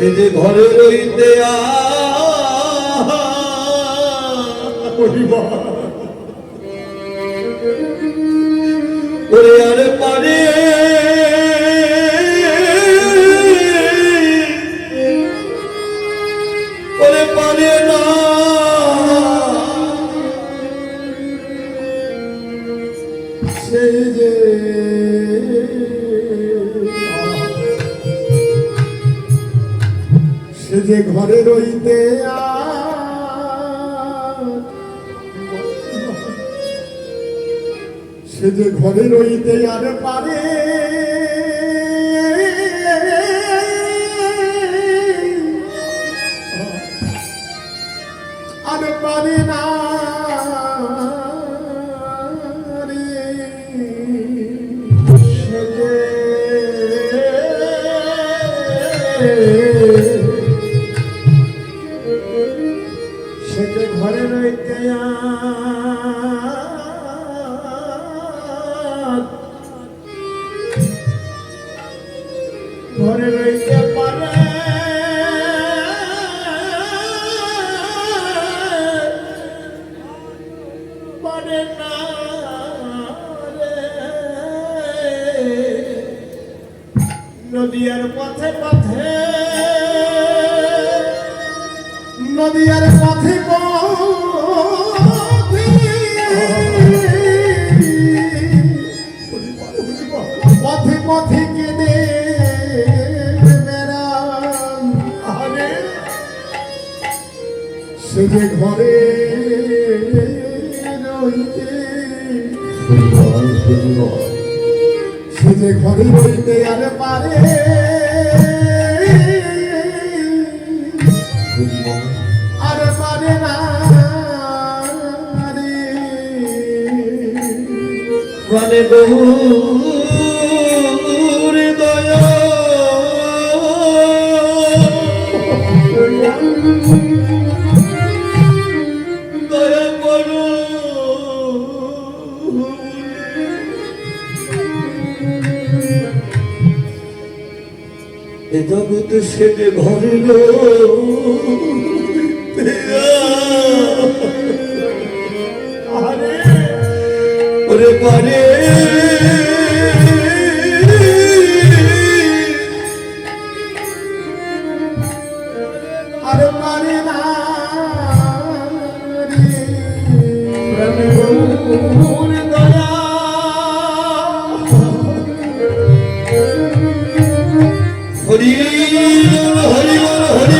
সে যে ঘরে রইতে ওরে আর পারে ওরে পারে না সেই যে সে যে ঘরে রইতে সে যে ঘরে রইতে আর পারে আর পারে না সে যে ঘরে রইতে ঘরে রইতে পারে পারে না নদীর পথে পথে নদীর পথে পথে পথে কেঁদে সে যে ঘরে রইতে সে যে ঘরে রইতে আর পারে আর পারে না মানে বহু দয়া দয়া করো এ জগতে সে যে ঘরে ওরে পারে আরে পারে না দয়া হরি হরি হরি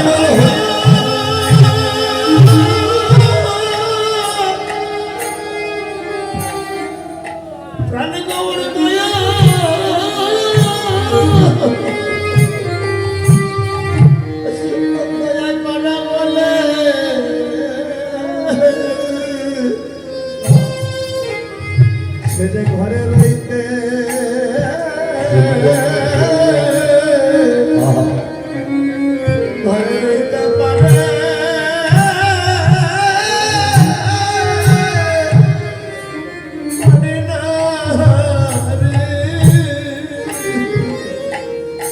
প্রাণ গৌর দয়া দয়া করা বলে সে যে ঘরে রইতে ঘরে রইতে পারে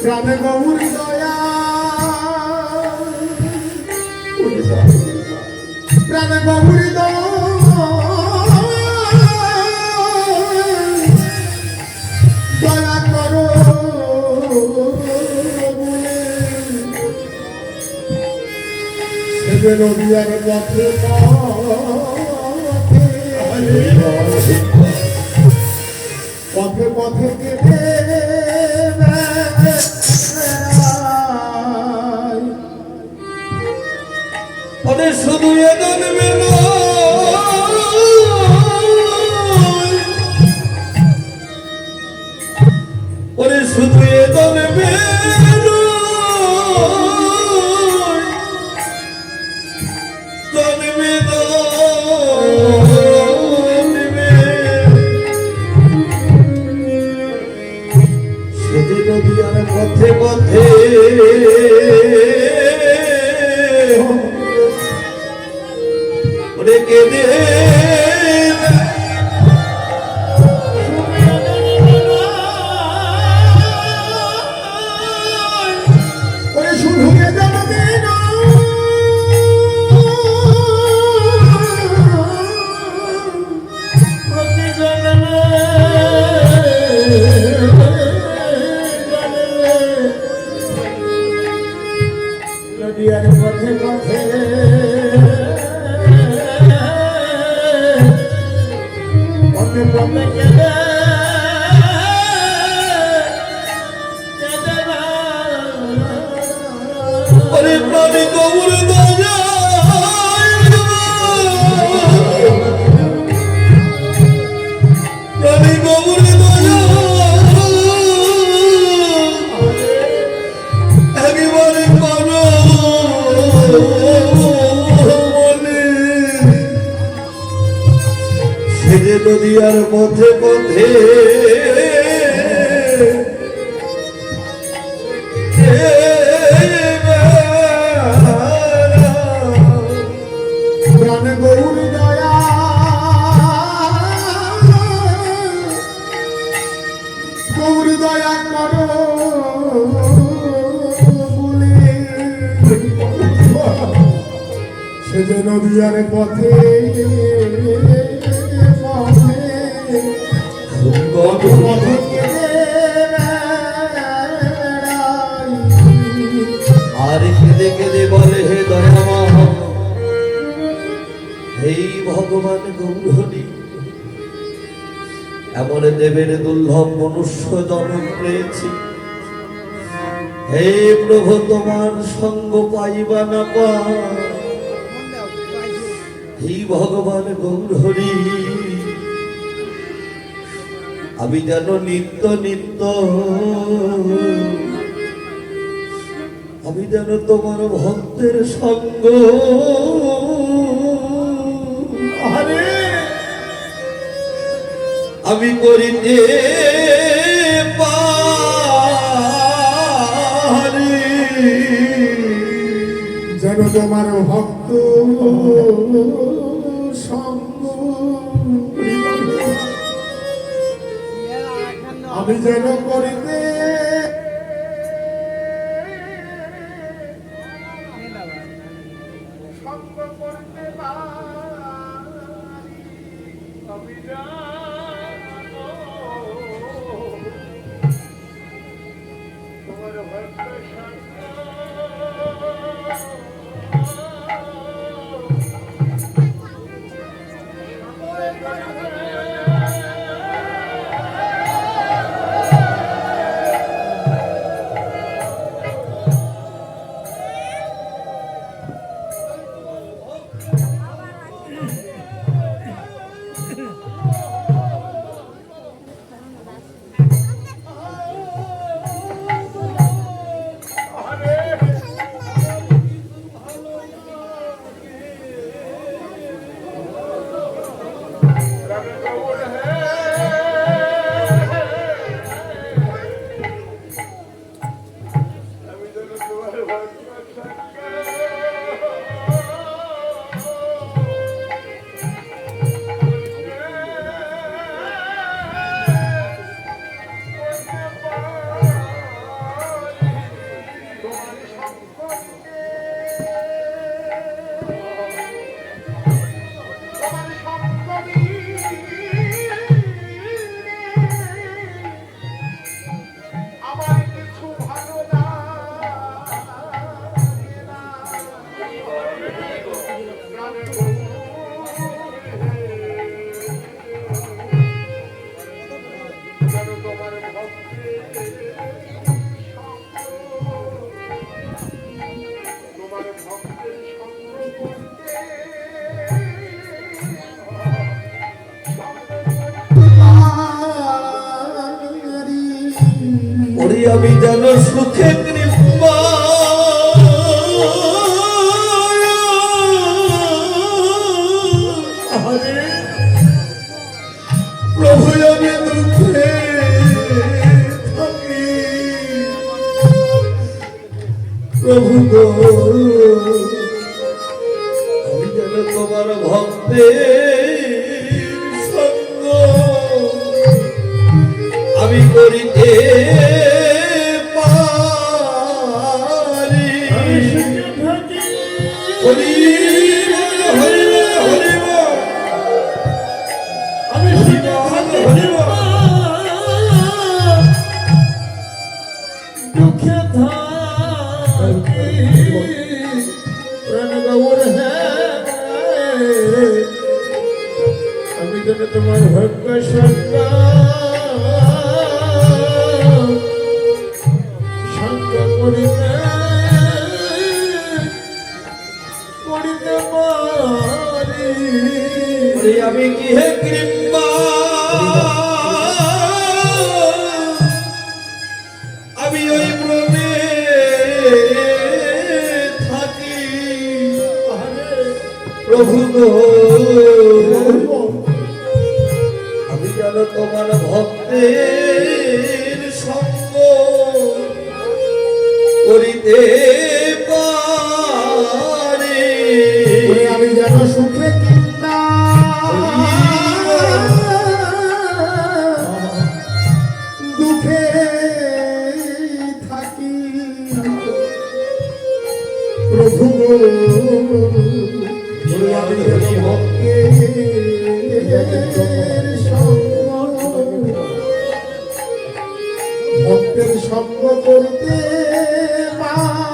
প্রাণ গৌর দয়া প্রাণ গৌর দয়া করো সে যে নদীর পথে পথে পথে কেটে শুধু এ জন্মে ওরে শুধু এ জন্মে জন্মে সেদিন নদীর পথে পথে নদিয়ার পথে পথে পথে পথে কেঁদে ওরে প্রাণী গৌর দয়া প্রাণী গৌর দয়া একেবারে করো বলে সে যে নদীয়ার পথে পথে প্রাণ গৌর দয়া গৌর দয়া করো বলে সে যে নদীয়ার পথে পথে আর কেঁদে কেঁদে বলে হে দয়ামা এই ভগবান গৌরহরি এমন দেবের দুর্লভ মনুষ্য জন্ম পেয়েছি হে প্রভু তোমার সঙ্গ পাইবা না পা হে ভগবান গৌরহরি আমি যেন নিত্য নিত্য আমি যেন তোমার ভক্তের সঙ্গ আরে আমি করিতে পারি যেন তোমার ভক্ত সঙ্গ আমি যেন করিতে সঙ্গ করতে পারি আমি জানো তোমার ভক্ত সঙ্গ আমি যেন সুখে কৃপা প্রভু আমি দুঃখে থাকি প্রভু গো আমি যেন তোমার ভক্তের সঙ্গ আমি করিতে যেন তোমার ভক্ত সঙ্গ সঙ্গ করিতে করিতে পারি। আমি কি হে কৃপা আমি ওই ব্রণে থাকি প্রভু গো, আমি যেন তোমার ভক্তের সঙ্গ করিতে পারি। আমি যেন সুখে কিনা দুঃখে থাকি প্রভু গো, আমি যেন ভক্তের সঙ্গ করতে পারি।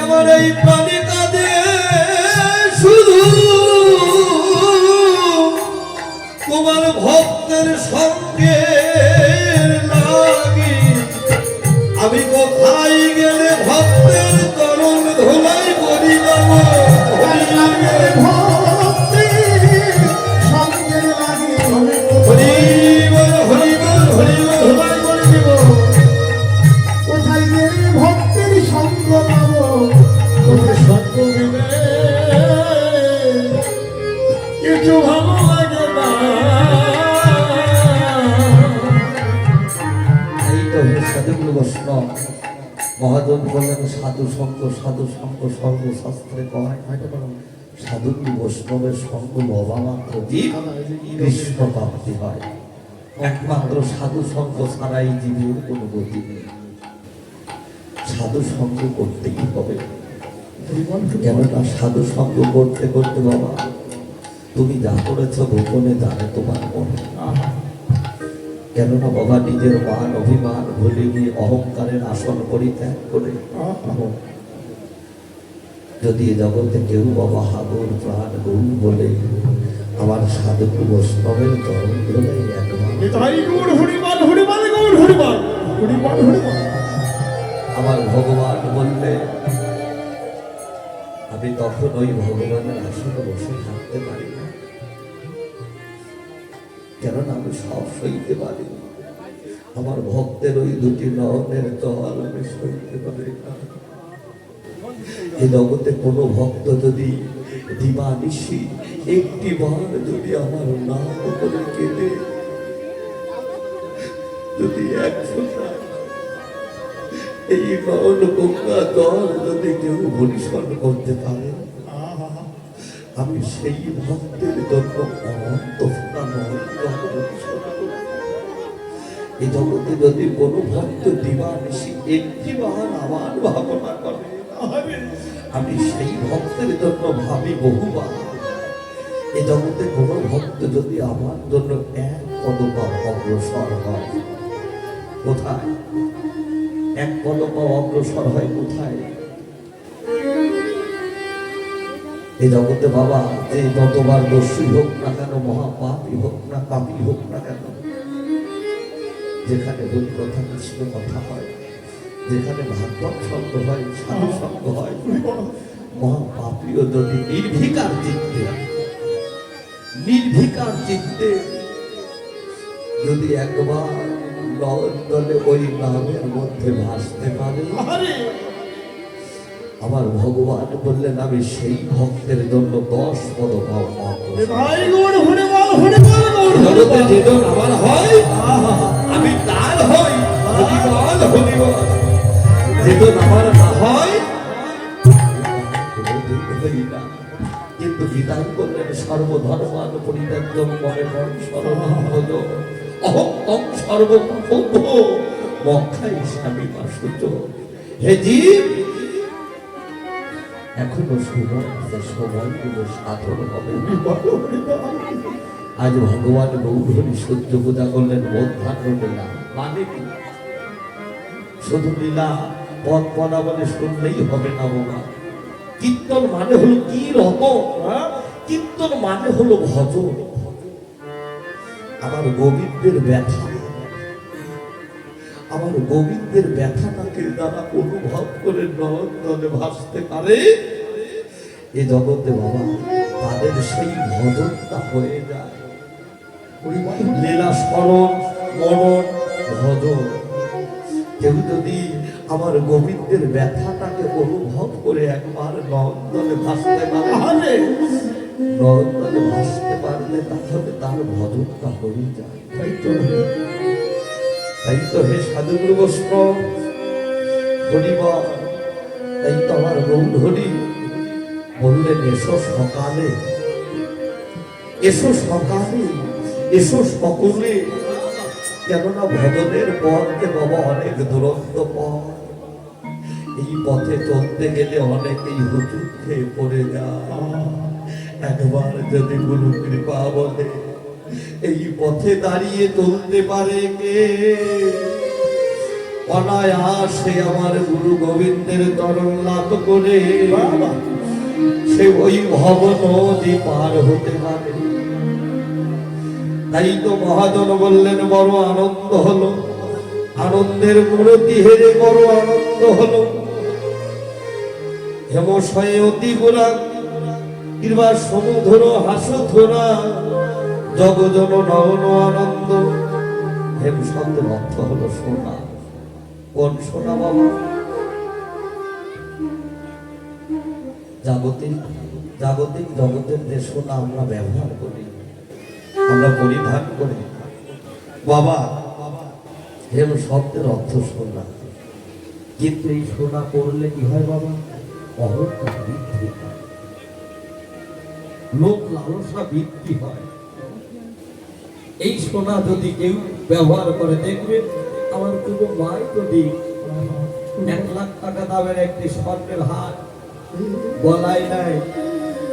আমার এই প্রাণী কাঁদে শুধু তোমার ভক্তের সঙ্গে লাগি। আমি কোথায় গেলে ভক্তের চরণ ধুলাই করি দেব। ভক্তের সঙ্গ পাবো সঙ্গ মিলে কিছু ভালো লাগে না। এই তো সাধুগুলো বৈষ্ণব মহাজন বললেন সাধু সঙ্গ সর্বশাস্ত্রে কয়। সাধুগুলো বৈষ্ণবের সঙ্গ লবা মাত্র জীব কৃষ্ণ প্রাপ্তি হয়। একমাত্র সাধু সঙ্গ ছাড়াই জীবের কোনো গতি নেই। সাধু সঙ্গ করতেই হবে। কেননা সাধু সঙ্গ করতে করতে বাবা তুমি যা করেছ গোপনে জানে তোমার মনে। কেননা বাবা নিজের মান অভিমান ভুলে গিয়ে অহংকারের আসন পরিত্যাগ করে যদি এ জগতে কেউ বাবা হাগর প্রাণ গৌ বলে আমার সাধু বৈষ্ণবের চরণ ধরে একবার আমার ভগবান বললে আমি তখন ওই ভগবানের আসনে বসে থাকতে পারি না। কেননা আমি সব সইতে পারি। আমার ভক্তের ওই দুটি নয়নের জল আমি সইতে পারি না। এই জগতে কোনো ভক্ত যদি দিবানিশি একটি বার যদি আমার নাম করে কেঁদে যদি একশোটা এই নয়ন গঙ্গা জল যদি কেউ পরিশন করতে পারে আমি সেই ভক্তের জন্য অনন্ত এই জগতে যদি কোনো ভক্ত দিবানিশি একটি বার আমার ভাবনা করে আমি সেই ভক্তের জন্য ভাবি বহুবার। এ জগতে কোনো ভক্ত যদি আমার জন্য এক কদম অগ্রসর হয় কোথায়? এক কদম অগ্রসর হয় কোথায়? এই জগতে বাবা যে যতবার দস্যু হোক না কেন, মহাপাপী হোক না, পাপী হোক না কেন, যেখানে হরি কথা কৃষ্ণ কথা হয়, যেখানে ভাগবত সঙ্গ হয়, সাধু সঙ্গ হয়, মহাপাপীও যদি নির্ভিকার চিত্তে যদি একবার নয়নতলে ওই নামের মধ্যে ভাসতে পারে আমার ভগবান বললেন আমি সেই ভক্তের জন্য 10 পদ জগতে যেজন আমার হয় আমি তার হই, যেজন আমার না হয় কিন্তু বিধান করলেন সর্বধর্মান পরিত্যাজ্যং মনে মন শরণং ভজ অহং সর্বভূত মক্ষাই স্বামী পাশুচ। হে জীব এখনো সময়গুলো সাধন হবে। আজ ভগবান গৌরী সূর্য পূজা করলেন মধ্যাহ্ন লীলা। মানে কি? শুধু লীলা পদ পদা বলে শুনলেই হবে না বাবা। কীর্তন মানে হলো কি রকম কীর্তন মানে হলো ভজন। আমার গোবিন্দের ব্যথা, আমার গোবিন্দের ব্যথাটাকে যারা অনুভব করে নয়নে ভাসতে পারে এ জগতে বাবা, তাদের সেই ভজনটা হয়ে যায়। লীলা স্মরণ মরণ ভজন। কেউ যদি আমার গোবিন্দের ব্যথাটাকে অনুভব করে একবার নন্দনে ভাসতে পারে, নন্দনে ভাসতে পারলে তাহলে তার ভজনটা হয়ে যায়। তাই তো হে সাধুগুরু বৈষ্ণব হরিবল, তাই তো আমার গৌর হরি বললেন এসো সকালে, এসো সকালে, এসো সকলে। কেননা ভজনের পথে বাবা অনেক দুরন্ত পথ, এই পথে চলতে গেলে অনেকেই হুজুর খেয়ে পড়ে যায়। একবার যদি গুরু কৃপা বলে এই পথে দাঁড়িয়ে চলতে পারে কে? অনায়াসে আমার গুরু গোবিন্দের চরণ লাভ করে সে ওই ভব নদী পার হতে পারে। তাই তো মহাজন বললেন বড় আনন্দ হলো, আনন্দের মূরতি হেরে বড় আনন্দ হলো। হেমশয়ে অতি গোরা কিংবা সমুধর হাসধরা জগজন নয়ন আনন্দ। হেম শব্দের অর্থ হলো সোনা। কোন সোনা বাবা? জাগতিক জাগতিক জগতের যে সোনা আমরা ব্যবহার করি, আমরা পরিধান করি বাবা, হেম শব্দের অর্থ সোনা। কিন্তু এই সোনা পড়লে কি হয় বাবা? অহংকার বৃদ্ধি হয়, লোক লালসা বৃদ্ধি হয়। এই সোনা যদি কেউ ব্যবহার করে, দেখবেন আমার কোনো মাই যদি 1 লাখ টাকা দামের একটি স্বর্ণের হার গলায় নেয়,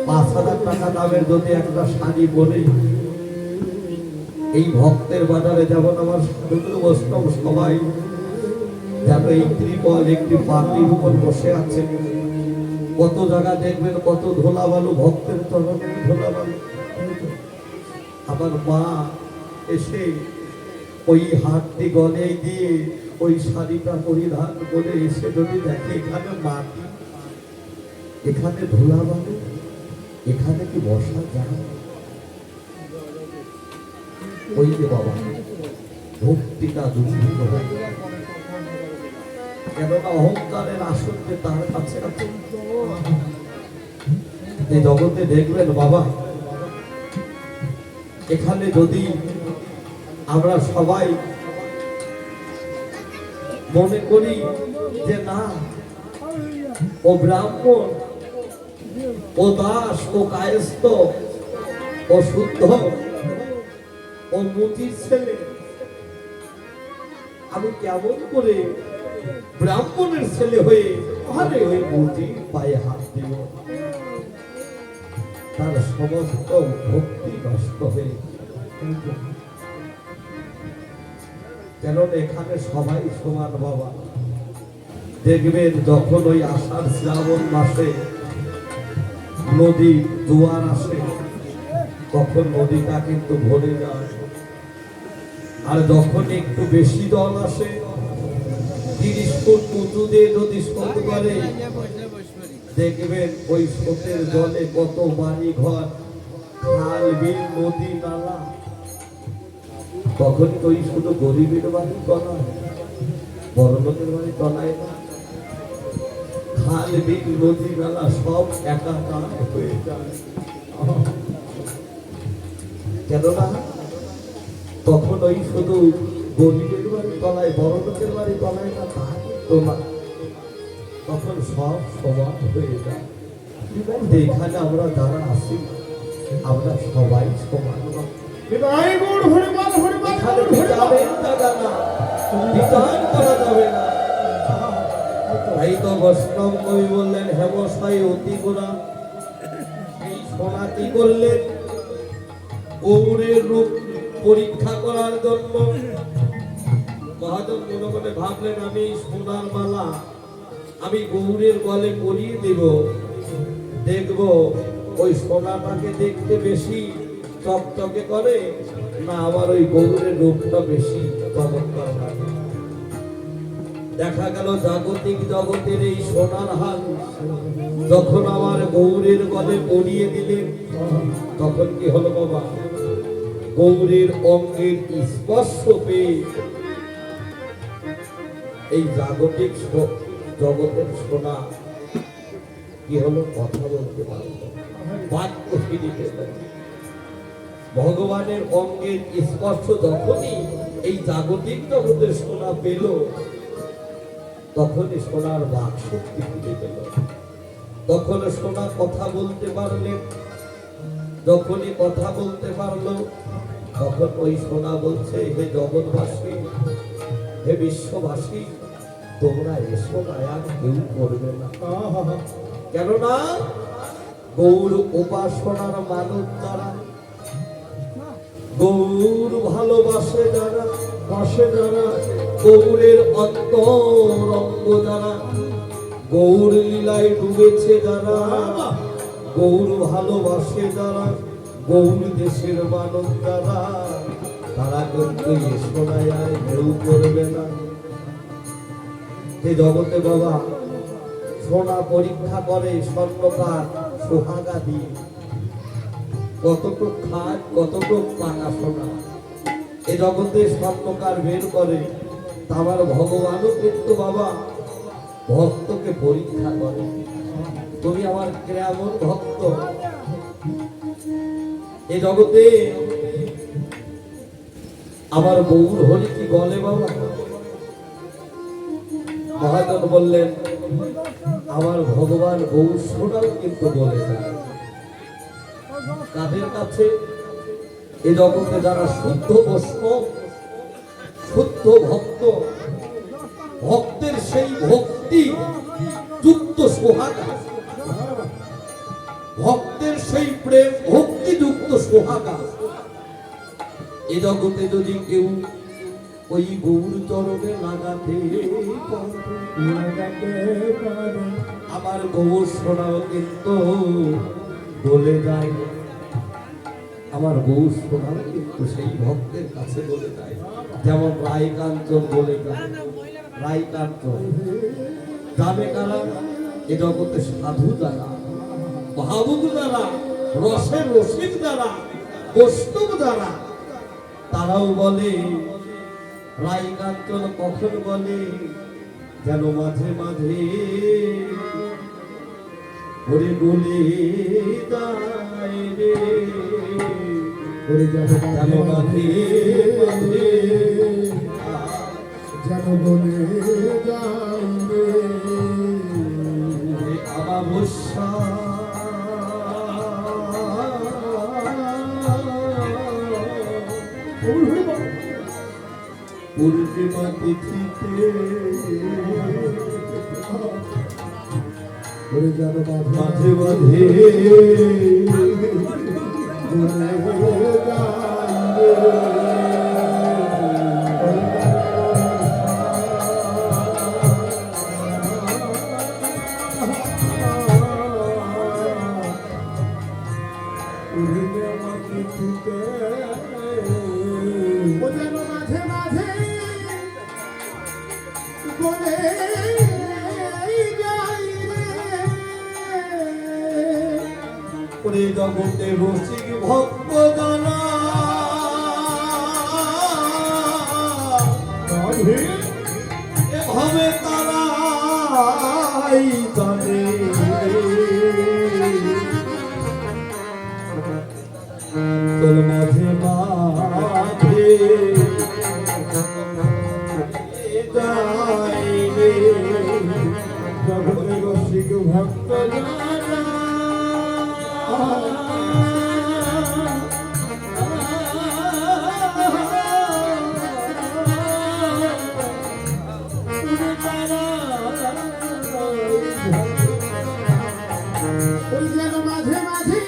5,000 টাকা দামের যদি একটা শাড়ি পরে, এই ভক্তের বাজারে যেমন আমার সাধুগুরু বৈষ্ণব সবাই যেন এই ত্রিপল একটি পাতির উপর বসে আছে, কত জায়গা দেখবেন কত ধোলা বালু, ভক্তের চরণ ধোলা বালু। আমার মা এসে ওই হাতটি গলে দিয়ে ওই শাড়িটা পরিধান করে এসে যদি দেখে এখানে মাটি, এখানে ধোলা বালু, এখানে কি বসা যায়? ওই যে বাবা ভক্তিটা দুঃখিত হয়, কেননা অহংকারের আসন যে তার কাছে আছে। এই জগতে দেখবেন বাবা, এখানে যদি আমরা সবাই মনে করি যে না ও ব্রাহ্মণ, ও দাস, ও কায়স্থ, ও শুদ্ধ, ও মুচির ছেলে, আমি কেমন করে ব্রাহ্মণের ছেলে হয়ে আরে ওই মুচির পায়ে হাত দিব? তার সমস্ত ভক্তি নষ্ট হয়ে, কেননা এখানে সবাই সমান বাবা। দেখবেন যখন ওই আষাঢ় শ্রাবণ মাসে নদী জোয়ার আসে, তখন নদীটা কিন্তু ভরে যায়। আর যখন একটু বেশি জল আসে, 30 ফুট উঁচু দিয়ে যদি স্রোত করে, দেখবেন ওই স্রোতের জলে কত বাড়ি ঘর, খাল বিল নদী নালা। তখন তো ওই শুধু গরিবের বাড়ি তলায়, বড় লোকের বাড়ি তলায় না, খাল বিল নদী নালা সব একাকার হয়ে যায়। কেননা তখন ওই শুধু গরিবের বাড়ি তলায়, বড় লোকের বাড়ি তলায় না, তা তোলা, তখন সব সমান হয়ে যায়। এখানে আমরা যারা আছি আমরা সবাই সমান। তাই তো বৈষ্ণব কবি বললেন হেমশাই অতি গোরা। এই সোনা কি করলেন? গৌরের রূপ পরীক্ষা করার জন্য মহাজন মনে মনে ভাবলেন আমি এই সোনার মালা আমি গৌরের গলে পরিয়ে দেব, দেখব ওই সোনাটাকে দেখতে বেশি চকচকে করে, না আমার ওই গৌরের রূপটা বেশি চমৎকার লাগে? দেখা গেল জাগতিক জগতের এই সোনার হাল যখন আমার গৌরের গলে পরিয়ে দিলেন, তখন কি হলো বাবা? গৌরের অঙ্গের স্পর্শ পেয়ে এই জাগতিক জগতের সোনা কি হলো? কথা বলতে পারলো, বাক্য ফিরে পেল। ভগবানের অঙ্গের স্পর্শ যখনই এই জাগতিক জগতের সোনা পেল, তখনই সোনার বাক শক্তি ফিরে পেল। তখন সোনা কথা বলতে পারলেন। যখনই কথা বলতে পারলো, তখন ওই সোনা বলছে, হে জগৎবাসী, হে বিশ্ববাসী, তোমরা এসো না, আর কেউ করবে না। কেননা গৌর উপাসনার মানব দ্বারা, গৌর ভালোবাসে যারা, গৌরের অন্তরঙ্গ যারা, গৌর লীলায় ডুবেছে যারা, গৌর ভালোবাসে যারা, গৌর দেশের মানব যারা, তারা কিন্তু এ সোনায় আর কেউ করবে না। এই জগতে বাবা সোনা পরীক্ষা করে স্বর্ণকার সোহাগা দিয়ে, কতটুক খাট কতটুক পাকা সোনা এ জগতে স্বর্ণকার বের করে। আমার ভগবানও কিন্তু বাবা ভক্তকে পরীক্ষা করে, তুমি আমার কেমন ভক্ত। এ জগতে আমার গৌর হরি কি বলে বাবা? মহাজন বললেন, আমার ভগবান গৌর সোনাও কিন্তু বলে যায়। কাদের কাছে? এ জগতে যারা শুদ্ধ বৈষ্ণব, শুদ্ধ ভক্ত, ভক্তের সেই ভক্তি যুক্ত সোহাগা, ভক্তের সেই প্রেম ভক্তি যুক্ত সোহাগা, এ জগতে যদি কেউ ওই গৌর চরণে লাগাতে পারে, আমার গৌর সোনাও কিন্তু বলে যায়। আমার গৌর সোনাও কিন্তু সেই ভক্তের কাছে বলে যায়। যেমন রায় কাঞ্চন বলে যায়। রায় কাঞ্চন যাবে কারা? এ জগতে সাধু যারা, ভাবুক যারা, রসের রসিক যারা, বৈষ্ণব যারা, তারাও বলে রায় কাঞ্চন। কখন বলে? যেন মাঝে মাঝে ওরে বলে যায় রে, ওরে যেন মাঝে মাঝে যেন বলে যাই রে, আমাবস্যা পূর্ণিমা তিথিতে ওরে যেন মাঝে মাঝে বলে যাই ও যেন মাঝে মাঝে বলে যাই রে, ওরে জগতে রসিক ভক্ত জানা, এভাবে তারাই জানে। তোর মাঝে মাঝে যাই রে, জগতে রসিক ভক্ত ওই যেন মাঝে মাঝে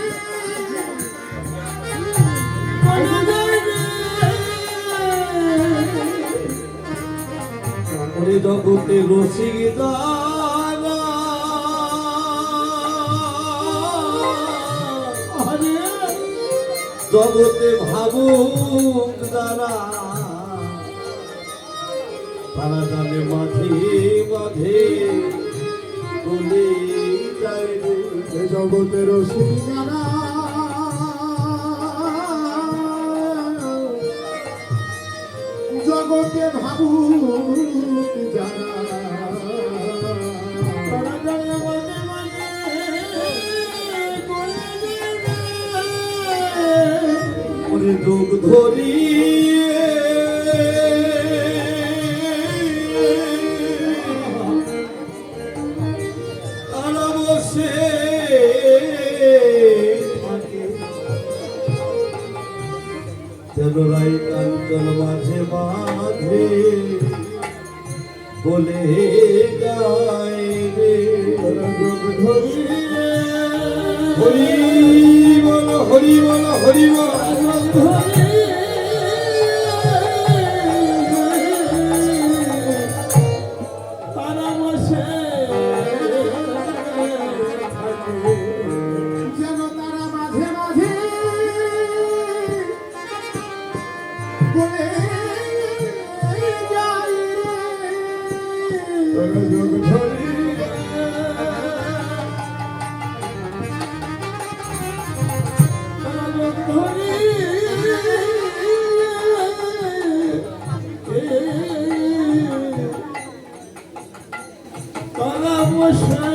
ওরে জগতে রসিক জানা, জগতে ভাবুক যারা তারা জানে মাঝে মাঝে বলে যায় রে। এ জগতের সিঙ্গারা জগতে ভাবুক যারা তারা জানে মাঝে মাঝে বলে যায় ওরে যোগ ধরিয়ে তারা বসে থাকে যেন রাই কাঞ্চন মাঝে মাঝে বলে গায় রে। যোগ ধরিয়ে হরি বল হরি বল হরি বল। তারা বসে যেন তারা মাঝে মাঝে বলে যায় রে। যোগ ধরিয়ে তারা বসে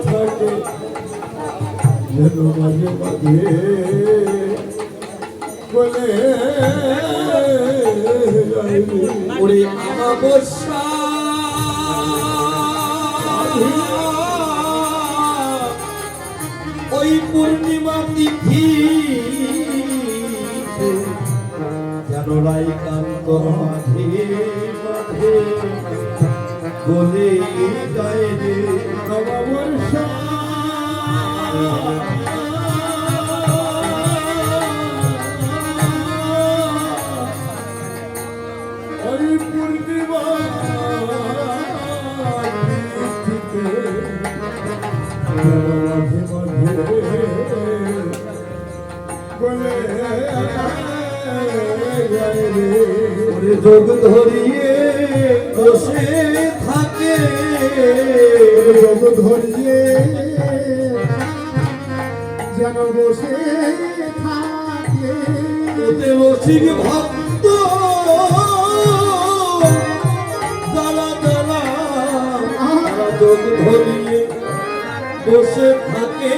থাকে যেন মাঝে মাঝে বলে যায় রে। ওরে আমাবস্যা ওই পূর্ণিমা তিথি যেন রাই কান্ত মাঝে মাঝে বলে গায় রে। অমাবস্যা হরি পূর্ণিমা তিথিতে মাঝে মাঝে বলে যায় রে। ওরে যোগ ধরিয়ে বসে থাকে যোগ ধরিয়ে যেন বসে থাকে ওতে রসিক ভক্ত জ্বালা জ্বালা তারা যোগ ধরিয়ে বসে থাকে।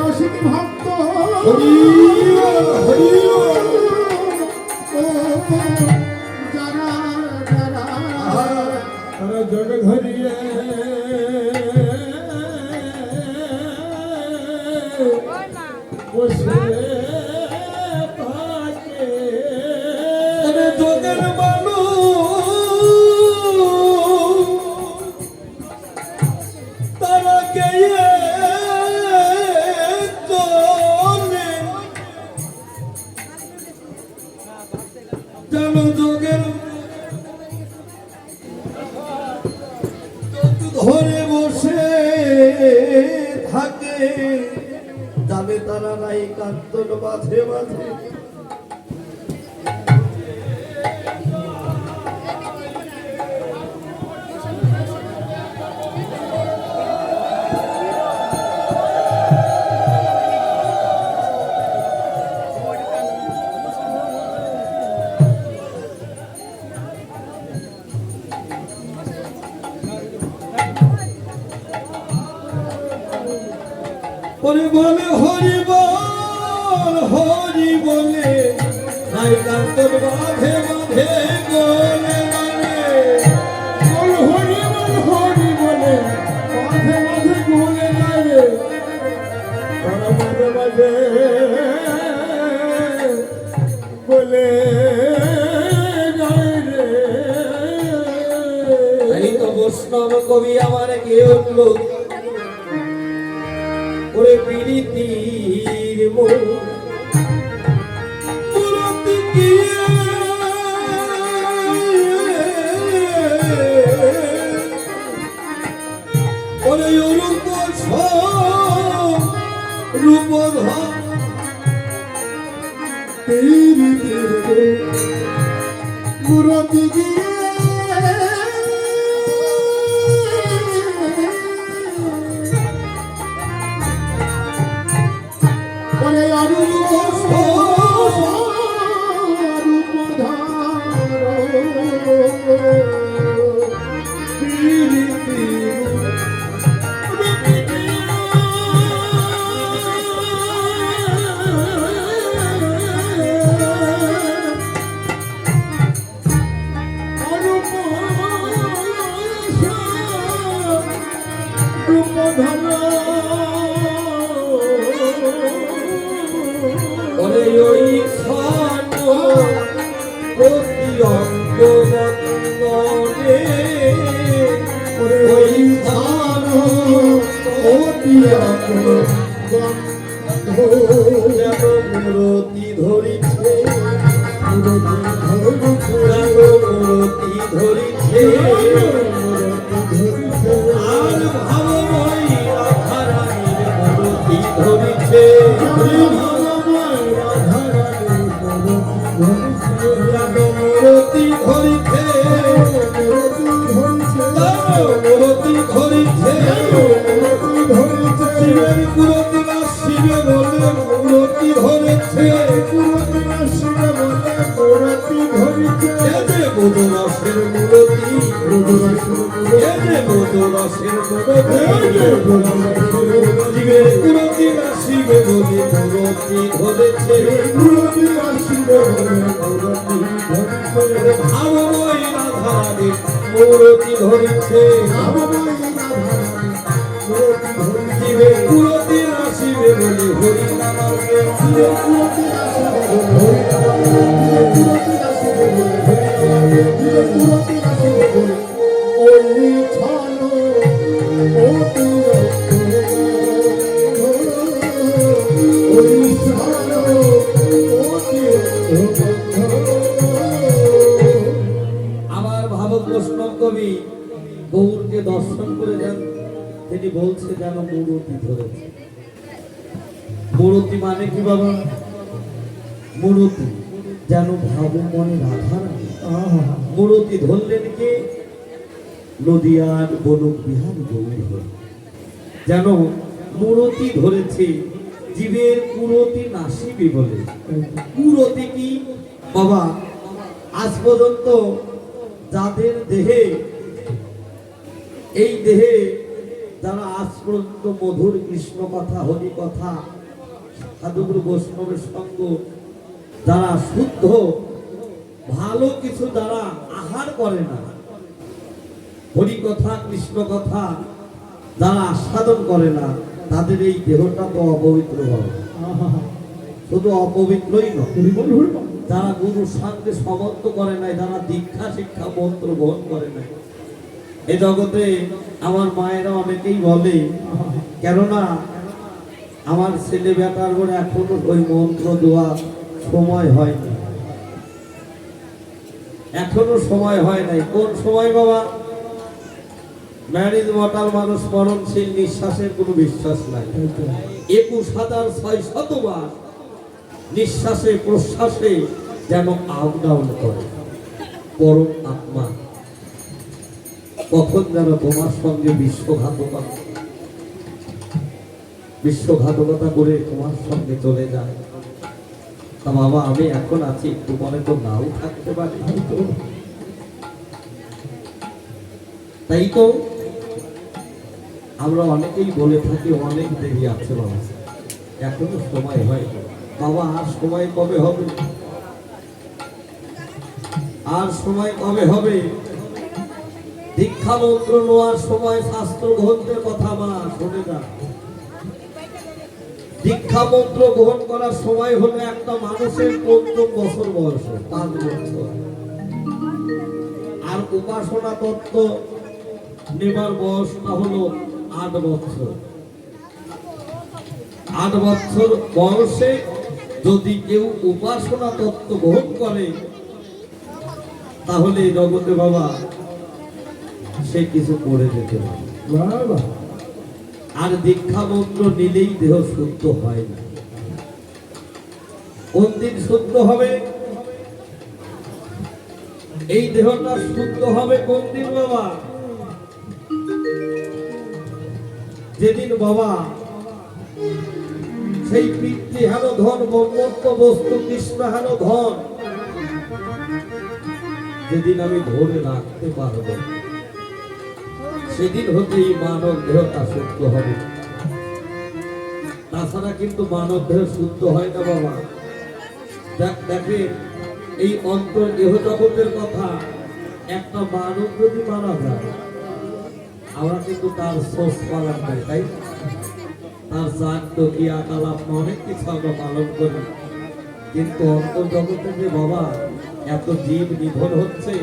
রসিক ভক্ত হরি বল, হরি বল। যারা যারা তারা যোগ ধরিয়ে বসে থাকে ওরে যোগের মানুষ তারা গিয়ে চলে যেন যোগের ধরে বসে থাকে যাবে তারা নাই কান্তন মাঝে মাঝে। ওরে বলে হরি বল হরি বলে নাই কান্তন মাঝে মাঝে গোলে মানে বল হরি বলে মাঝে মাঝে ঘুরে যায় তারা মাঝে মাঝে বলে যায় রে। এই তো বৈষ্ণব কবি আমার কে উঠল ওরে প্রীতির মোর পুরতি গিয়ে ওরে রূপ রূপ রূপ ধরা ওরে ওই স্থান প্রতি অঙ্গ বন্দনে ওই স্থান অতি যেন মূরতি ধরিছে ধরিছে যেন মূরতি ধরিছে আর ভাবময়ী রাধারানীর মূরতি ধরিছে যেন মূরতি ধরিছে মূরতি ধরিছে শিবের মূরতি না শিবে বলে মূরতি ধরেছে এতে মধুরসের মূরতি এতে মধুরসের মূরতি শিবের মূরতি না শিবে বলে মূরতি ধরেছে ভাবময়ী রাধারানীর মূরতি ধরেছে শিবের মূরতি না শিবে বলে হরি নামকে ওই ছানো অতি ওই ছানো অতি আমার ভাবক বৈষ্ণব কবি গৌরকে দর্শন করে যান, তিনি বলছে যেন মূরতি ধরেছে। মূরতি মানে কি বাবা? মূরতি যেন ভাবময় রাধারানী মূরতি ধরলেন কে? নদিয়ার গোলক বিহার গৌর যেন মূরতি ধরেছে জীবের কুরতি নাসিবি বলে। কুরতি কি বাবা? আজ পর্যন্ত যাদের দেহে এই দেহে যারা আজ পর্যন্ত মধুর কৃষ্ণ কথা হরি কথা সাধুগুরু বৈষ্ণবের সঙ্গ যারা শুদ্ধ ভালো কিছু যারা আহার করে না, হরি কথা কৃষ্ণ কথা যারা আস্বাদন করে না, তাদের এই দেহটা তো অপবিত্র হবে। শুধু অপবিত্রই নয়, যারা গুরুর সঙ্গে সমর্থ করে নাই, যারা দীক্ষা শিক্ষা মন্ত্র গ্রহণ করে নাই, এই জগতে আমার মায়েরা অনেকেই বলে, কেননা আমার ছেলে বেটার করে এখনো ওই মন্ত্র দেওয়া সময় হয়নি, এখনো সময় হয় নাই। কোন সময় বাবা? ম্যারিজ মটাল মানুষ মরণশীল, নিঃশ্বাসের কোনো বিশ্বাস নাই। 21,600 বার নিঃশ্বাসে প্রশ্বাসে যেন আপ ডাউন করে পরম আত্মা। কখন যেন তোমার সঙ্গে বিশ্বাসঘাতকতা করে তোমার সঙ্গে চলে যায়। তা বাবা আমি এখন আছি, একটু পরে তো নাও থাকতে পারি। তাই তো আমরা অনেকেই বলে থাকি অনেক দেরি আছে বাবা, এখনো সময় হয় বাবা। আর সময় কবে হবে? আর সময় কবে হবে? দীক্ষা মন্ত্র নেওয়ার সময় শাস্ত্র গ্রন্থের কথা মা শোনে না। দীক্ষা মন্ত্র গ্রহণ করার সময় হলো একটা মানুষের ৫ম বছর বয়স, ৫ বছর। আর উপাসনা তত্ত্ব নেবার বয়সটা হলো ৮ বছর। ৮ বছর বয়সে যদি কেউ উপাসনা তত্ত্ব গ্রহণ করে, তাহলে জগতে বাবা সে কিছু করে যেতে পারে। আর দীক্ষা মন্ত্র নিলেই দেহ শুদ্ধ হয় না। কোন দিন শুদ্ধ হবে? এই দেহটা শুদ্ধ হবে কোন দিন বাবা? যেদিন বাবা সেই পিতৃহেন ধন ব্রহ্মত্ব বস্তু কৃষ্ণহেন ধন যেদিন আমি ধরে রাখতে পারবো, সেদিন হতে এই মানব দেহটা শুদ্ধ হবে। তাছাড়া কিন্তু মানব দেহ শুদ্ধ হয় না বাবা। দেখেন এই অন্তর দেহ জগতের কথা, একটা মানব যদি মারা যায় আমরা কিন্তু তার সোর্স পালন করি, তাই না? তার চাঁদ ক্রিয়া কালাপ অনেক কিছু আমরা পালন করি, কিন্তু অন্তর্জগতে যে বাবা এত জীব নিধন হচ্ছে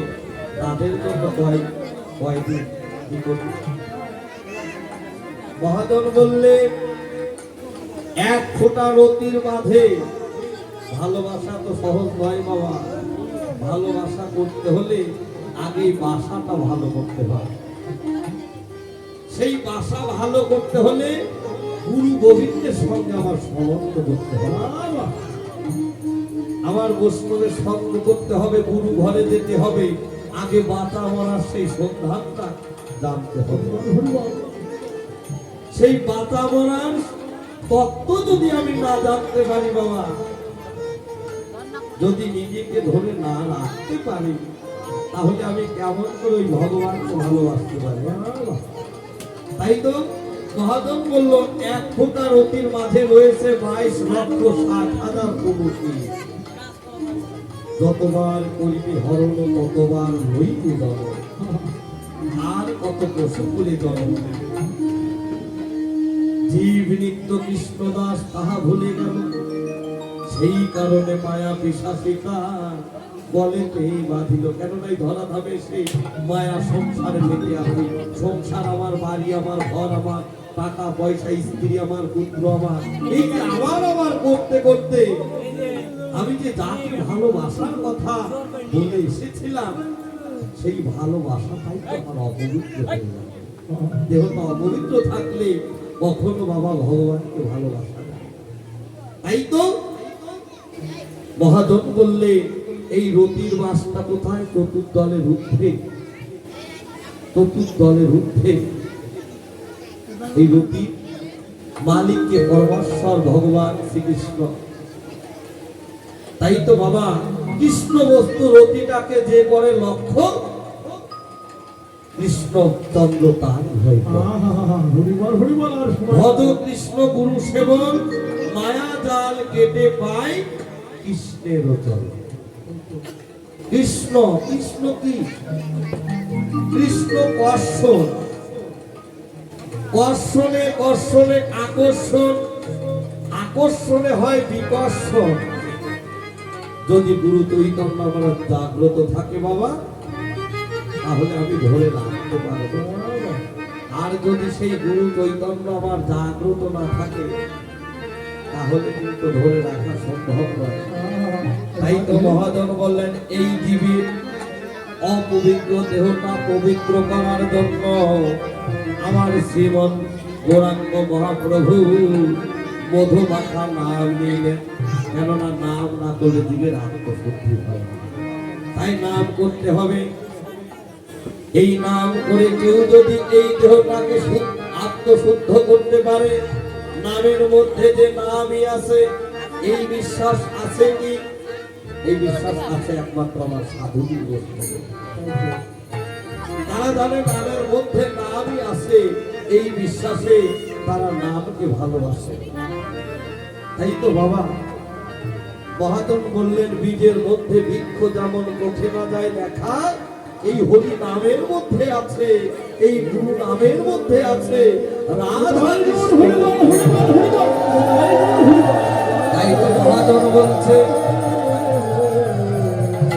তাদের জন্য কয়দিন কি করি? মহাজন বললে এক ফোঁটা রতির মাঝে ভালোবাসা তো সহজ নয় বাবা। ভালোবাসা করতে হলে আগে বাসাটা ভালো করতে হয়। সেই বাসা ভালো করতে হলে গুরু গোবিন্দের সঙ্গে আমার সম্বন্ধ করতে হবে, আমার বৈষ্ণবের সঙ্গ করতে হবে, গুরু ঘরে যেতে হবে, আগে বাঁচা মরার সেই সন্ধানটা জানতে হবে। সেই বাঁচা মরার তত্ত্ব যদি আমি না জানতে পারি বাবা, যদি নিজেকে ধরে না রাখতে পারি, তাহলে আমি কেমন করে ওই ভগবানকে ভালোবাসতে পারি? তাই তো মহাজন বলল এক ফোঁটা রতির মাঝে রয়েছে 22,60,000 প্রভৃতি। যতবার করিবি হরণ ততবার হইতে দল, আর কত পশু বলে জন্ম। জীব নিত্য কৃষ্ণদাস তাহা ভুলে গেল, সেই কারণে মায়া পিশাচিকা বলে পেয়ে বাঁধিল। কেননা এই ধরা ধামে সেই মায়া সংসারে লেগে আছে। সংসার আমার, বাড়ি আমার, ঘর আমার, টাকা পয়সা, স্ত্রী আমার, পুত্র আমার, এই যে আমার করতে করতে আমি যে যাকে ভালোবাসার কথা বলে এসেছিলাম, সেই ভালোবাসাটাই তো আমার অপবিত্র হয়ে যাবে। দেহটা অপবিত্র থাকলে কখনো বাবা ভগবানকে ভালোবাসা যায়। তাই তো মহাজন বললে এই রতির বাসটা কোথায়? চতুর্দলের ঊর্ধ্বে। চতুর্দলের ঊর্ধ্বে এই রতি মালিককে পরমেশ্বর ভগবান শ্রীকৃষ্ণ। তাই তো বাবা কৃষ্ণ বস্তু রতিটাকে যে করে লক্ষ্য, কৃষ্ণচন্দ্র তার ভজ কৃষ্ণ গুরু সেবন, মায়া জাল কেটে পায় কৃষ্ণের চল। কৃষ্ণ কৃষ্ণ কি? কৃষ্ণ কর্ষণ, কর্ষণে কর্ষণে আকর্ষণ, আকর্ষণে হয় বিকর্ষণ। যদি গুরু চৈতন্য আমার জাগ্রত থাকে বাবা, তাহলে আমি ধরে রাখতে পারবো। আর যদি সেই গুরু চৈতন্য আমার জাগ্রত না থাকে, তাহলে কিন্তু ধরে রাখা সম্ভব নয়। তাই তো মহাজন বললেন এই জীবের অপবিত্র দেহটা পবিত্র করার জন্য আমার শ্রীমন গৌরাঙ্গ মহাপ্রভু মধুমাখা নাম নিলেন। কেননা নাম না করলে জীবের আত্মশুদ্ধি হয় না, তাই নাম করতে হবে। এই নাম করে কেউ যদি এই দেহটাকে আত্মশুদ্ধ করতে পারে, নামের মধ্যে যে নামই আছে, এই বিশ্বাস আছে কি? এই বিশ্বাস আছে একমাত্র আমার সাধুদের বৈষ্ণব। তারা জানে নামের মধ্যে নামই আছে, এই বিশ্বাসে তারা নামকে ভালোবাসে। তাই তো বাবা মহাজন বললেন বীজের মধ্যে বৃক্ষ যেমন চোখে না যায় দেখা, এই হরি নামের মধ্যে আছে, এই গুরু নামের মধ্যে আছে রাধা কৃষ্ণ। তাই তো মহাজন বলছে,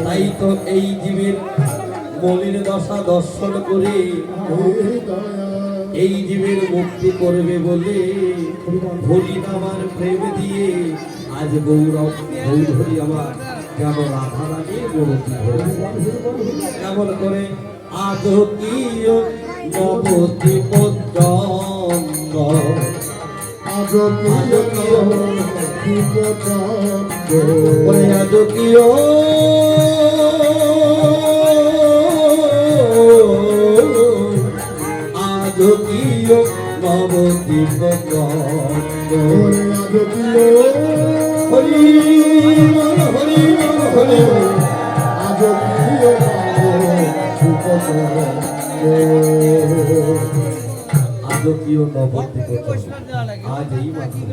তাই তো এই জীবের মলিন দশা দর্শন করে এই জীবের মুক্তি করবে বলে হরি নামার প্রেম দিয়ে আজ গৌরব গৌরী আমার যেন রাধা রানীর মূর্তি কেমন করে আজ কি নবতী পর্যন্ত, আজ কি আজকিও নবদ্বীপ হরি হরি হরি আজকিও নবদ্বীপ। আজ এই মাত্র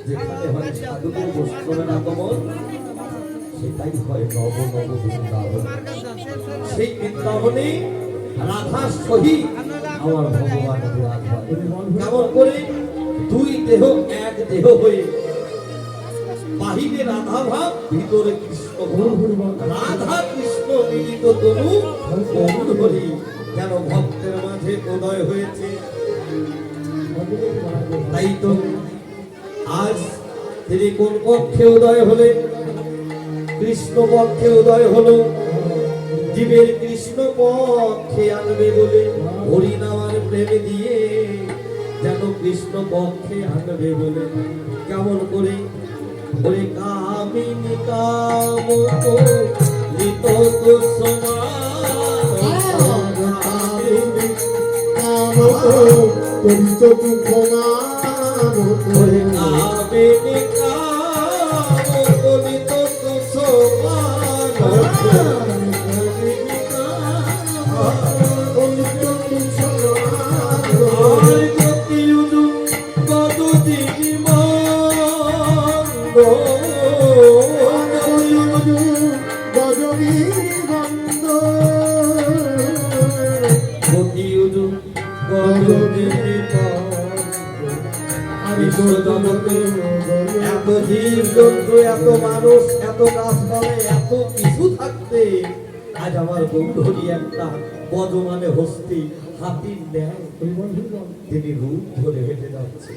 যেখানে হয় সাধুগুরু বৈষ্ণবের আগমন, সেটাই হয় নব নব বৃন্দাবন। সেই বৃন্দাবনে রাধার সহিত আমার ভগবান বিরাজ হয়। কেমন করে দুই দেহ এক দেহ হয়ে বাহিরে রাধা ভাব ভিতরে কৃষ্ণ ভাব, রাধা কৃষ্ণ মিলিত তনু গৌর হরি যেন ভক্তের মাঝে উদয় হয়েছে। তাই তো আজ তিনি কোন পক্ষে উদয় হলেন? কৃষ্ণ পক্ষে উদয় হলো। জীবের কৃষ্ণ পক্ষে আনবে বলে হরি নামার প্রেমে দিয়ে যেন কৃষ্ণ পক্ষে আনবে বলে। কেমন করে? ওরে কামিনী কামত লিত ওরে কামিনী কামত লিত এত জীব জন্তু, এত মানুষ, এত গাছপালা, এত কিছু থাকতে আজ আমার গৌরহরি একটা বজমানে হস্তি হাতির ন্যায় তিনি রূপ ধরে হেঁটে যাচ্ছে।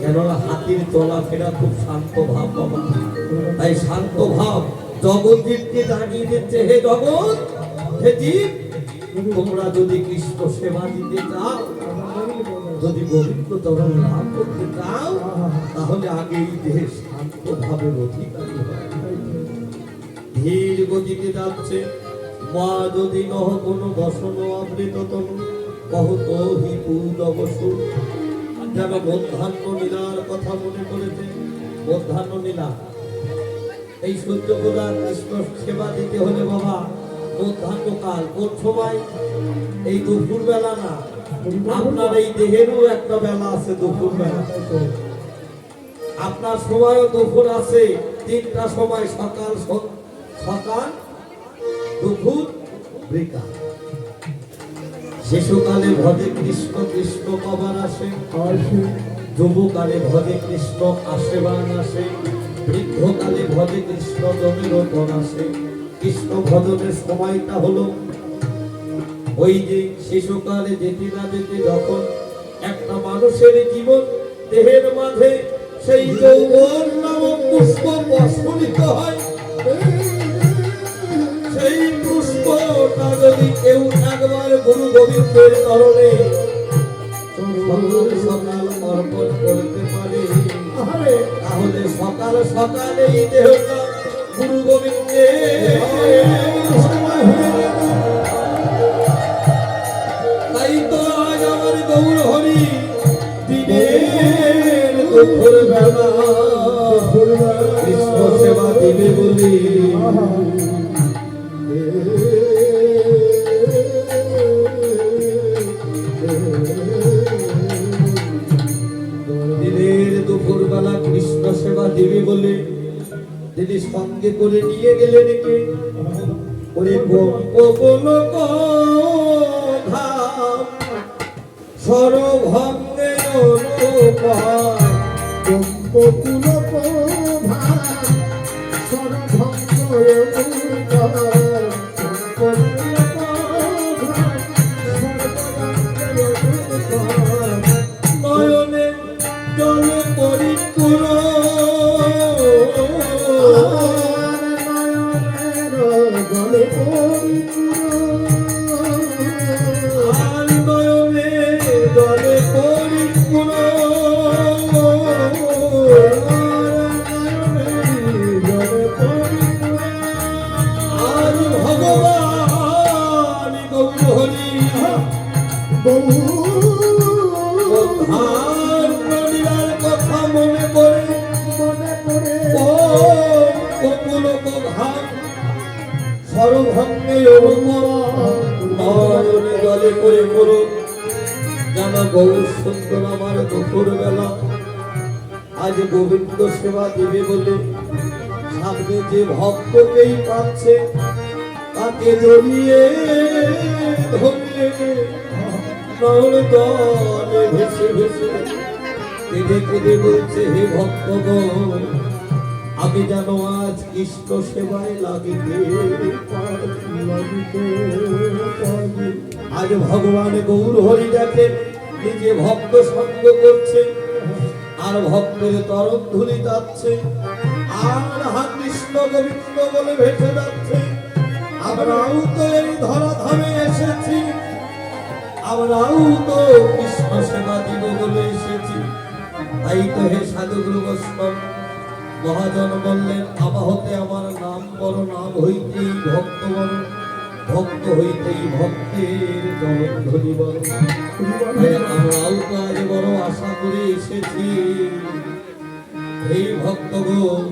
কেননা হাতির চলাফেরা খুব শান্ত ভাব বাবা। তাই শান্ত ভাব জগৎ জীবকে জানিয়ে দিচ্ছে, হে জগৎ, হে জীব, তোমরা যদি কৃষ্ণ সেবা দিতে চাও, যদি গোবিন্দ চরণ লাভ করতে চাও, তাহলে আগে এই দেহে শান্ত ভাবের অধিকারী হয়। ধীর গতিতে যাচ্ছে। মা যদি নহ কোনো বসন আবৃত তনু কহত হি পূজবসু। যেন মধ্যাহ্ন লীলার কথা মনে পড়েছে। মধ্যাহ্ন লীলা এই সূর্যপূজা কৃষ্ণ সেবা দিতে হলে বাবা মধ্যাহ্নকাল কোন সময়? এই দুপুর বেলা না, আপনার এই দেহেরও একটা বেলা আছে দুপুর বেলা। আপনার সময়ও দুপুর আছে, তিনটা সময়, সকাল, সকাল, দুপুর, বিকাল। শিশুকালে ভজে কৃষ্ণ কৃষ্ণ পাবার আসে, যুবকালে ভজে কৃষ্ণ আসেবান আসে, বৃদ্ধকালে ভজে কৃষ্ণ জমের ওপর আসে। কৃষ্ণ ভজনের সময়টা হলো ওই যে শিশুকালে যেতে না যেতে যখন একটা মানুষের জীবন দেহের মাঝে সেই যৌবন নামক পুষ্প প্রস্ফুটিত হয়, সেই পুষ্পটা যদি কেউ একবার গুরু গোবিন্দের চরণে সকাল অর্পণ করতে পারে, তাহলে সকাল সকালে এই দেহটা গুরু গোবিন্দের। তাই তো আজ আমার গৌর হরি দিনের দুপুর বেলা কৃষ্ণ সেবা দিবে বলি দিনের দুপুর বেলা কৃষ্ণ সেবা দিবে বলে তিনি সঙ্গে করে নিয়ে গেলেন কে? ওরে গোপবলক ধাম সরভঙ্গে নয়নে জলে পরিপূর্ণ কথা মনে করে সরভঙ্গে নয়নে জলে করে করো যেন গৌর সুন্দর আমার দুপুর বেলা আজ গোবিন্দ সেবা দিবে বলে সামনে যে ভক্তকেই পাচ্ছে তাকে জড়িয়ে ধরিয়ে কৃষ্ণর দলে ভেসে ভেসে কেঁদে কেঁদে বলছে, হে ভক্তগণ, আমি যেন আজ কৃষ্ণ সেবায় লাগিতে পারি। আজ ভগবান গৌর হরি দেখেন নিজে ভক্ত সঙ্গ করছে, আর ভক্তের তরফ ধুলি যাচ্ছে, আর হা কৃষ্ণ গোবিন্দ বলে ভেসে যাচ্ছে। আমরাও তো এই ধরাধামে এসেছি, আমরাও তো কৃষ্ণ সেবা দিব বলে এসেছি। তাই তো হে সাধুগুরু বৈষ্ণব মহাজন বললেন, আমা হতে আমার নাম বড়, নাম হইতেই ভক্ত বড়, ভক্ত হইতেই ভক্তের চরণ ধরি বড়। আমরাও তো আজ বড় আশা করে এসেছি, এই ভক্তগণ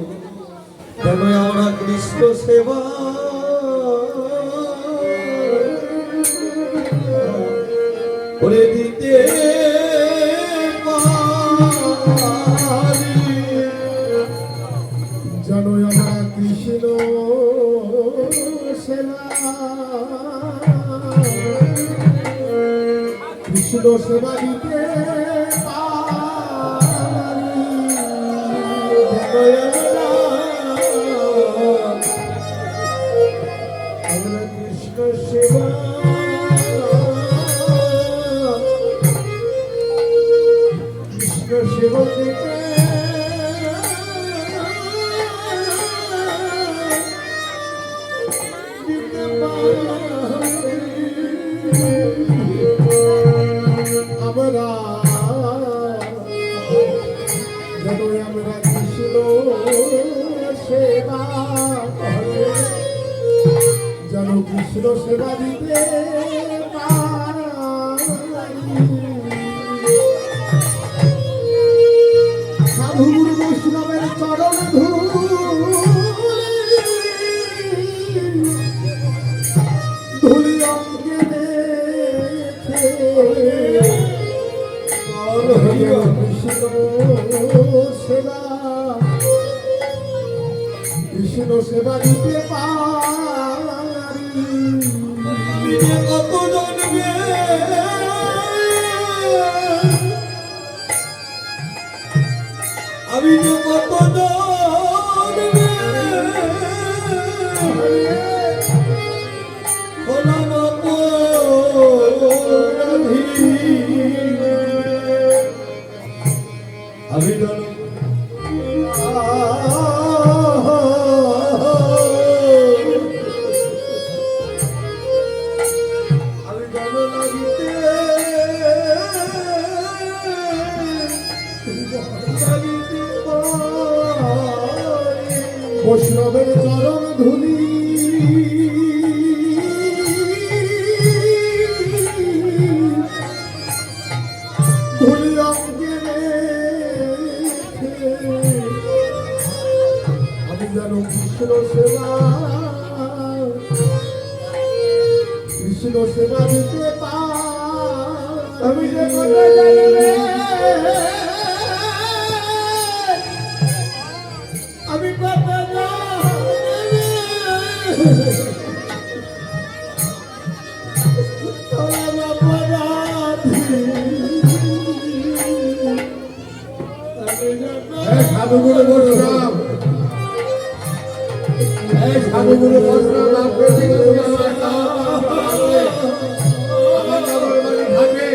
যেন আমরা কৃষ্ণ সেবা করে দিতে পারি। জানো আমরা কৃষ্ণ সেবা, কৃষ্ণ সেবা দিতে আমরা কৃষ্ণ সেবা কৃষ্ণ সেবা দিতে আমরা যেন আমরা কৃষ্ণ সেবা যেন কৃষ্ণ সেবা দিতে সাধু গুরু বৈষ্ণবের চরণ ধুলি অঙ্গে দেখে কৃষ্ণ সেবা দিতে পারি। কত জন্মে আমি যে কত জন্মে হলাম অপরাধী, আমি জানো আমি জানো লাগিতে বৈষ্ণবের চরণ ধুলি ধুলি অঙ্গে রেখে আমি যেন কৃষ্ণ সেবা কৃষ্ণ সেবা দিতে পারি। আমি যে কথা জানবে আমি কথা জানবে সাধুগুরু বৈষ্ণব, সাধুগুরু বৈষ্ণব আপনাকে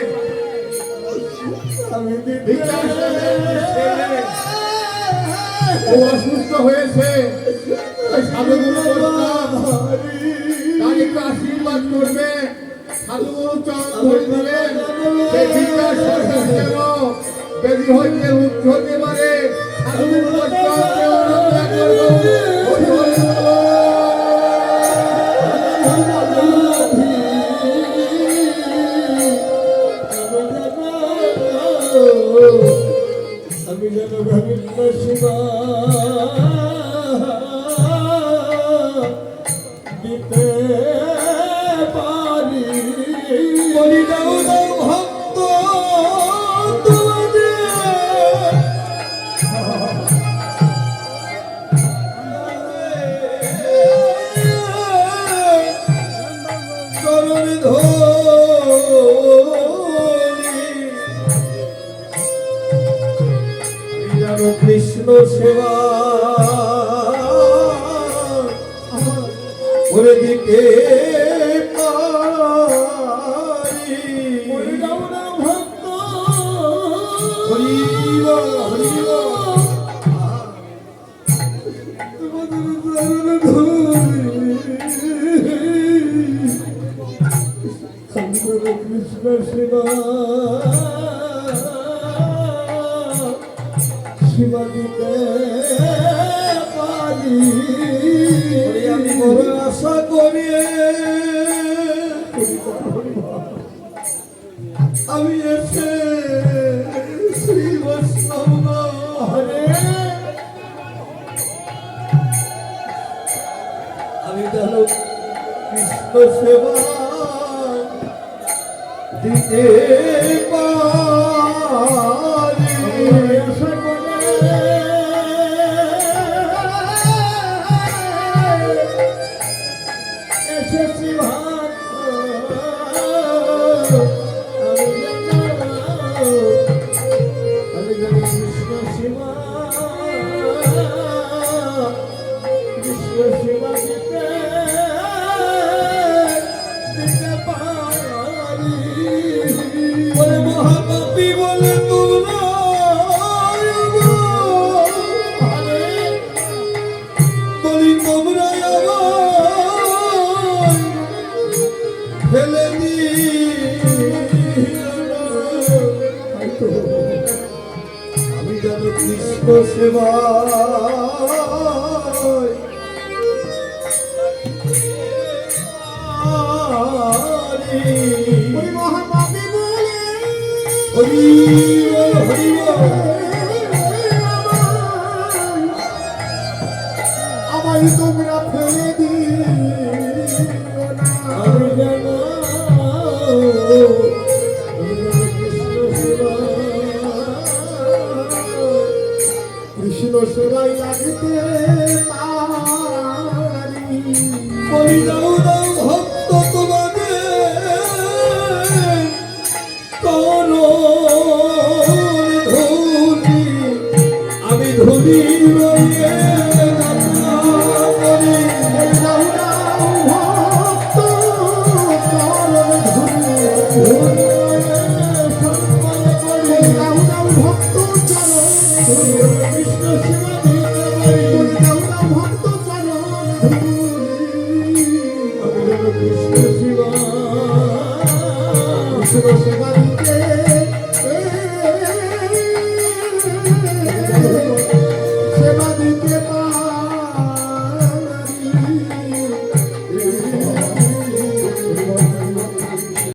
অসুস্থ হয়েছে, সাধুগুরু বৈষ্ণব তার একটু আশীর্বাদ করবে, সাধুগুরু চরণ ধরে সেই বিকাশ যেন বেদি হইতে মুক্ত হতে পারে। সাধুগুরু বৈষ্ণবকে অনুরোধ করবো, আমি যেন গোবিন্দ সেবা দিতে পারি। বলি দাও দাও ভক্ত তোমাদের চরণ ধরি কৃষ্ণ সেবা ওরে দিতে পারি ভক্ত হরি বল, হরি বল। কৃষ্ণ সেবা সেবা দিতে পারি ওরে আমি বড় আশা করি আমি এসে শ্রী বৈষ্ণব হরে আমি যেন কৃষ্ণ সেবা দিতে পারি আশা করে এসেছি ভাগ্য আমি যেন কৃষ্ণ সেবা দিতে পারি বলে মহাপাপী বলে তোমরা বলি তোমরা আমার ফেলে আমি যেন কৃষ্ণ সেবা মহাপাপী বলে হরি বল, হরি বল। আমায় তোমরা ফেলে দিও না আমি যেন কৃষ্ণ সেবা কৃষ্ণ সেবাই লাগতে পারি বলি দাও দাও ভক্ত তোমাদের কোন ধুলি আমি ধুলি রয়ে যাত্রা করি দাও দাও ভক্ত চরণ ধুলি সম্মান করি দাও দাও ভক্ত চরণ ধুলি কৃষ্ণ সেবা দিতে পারি দাও দাও ভক্ত চরণ ধুলি আমি যেন কৃষ্ণ সেবা কৃষ্ণ সেবা দিতে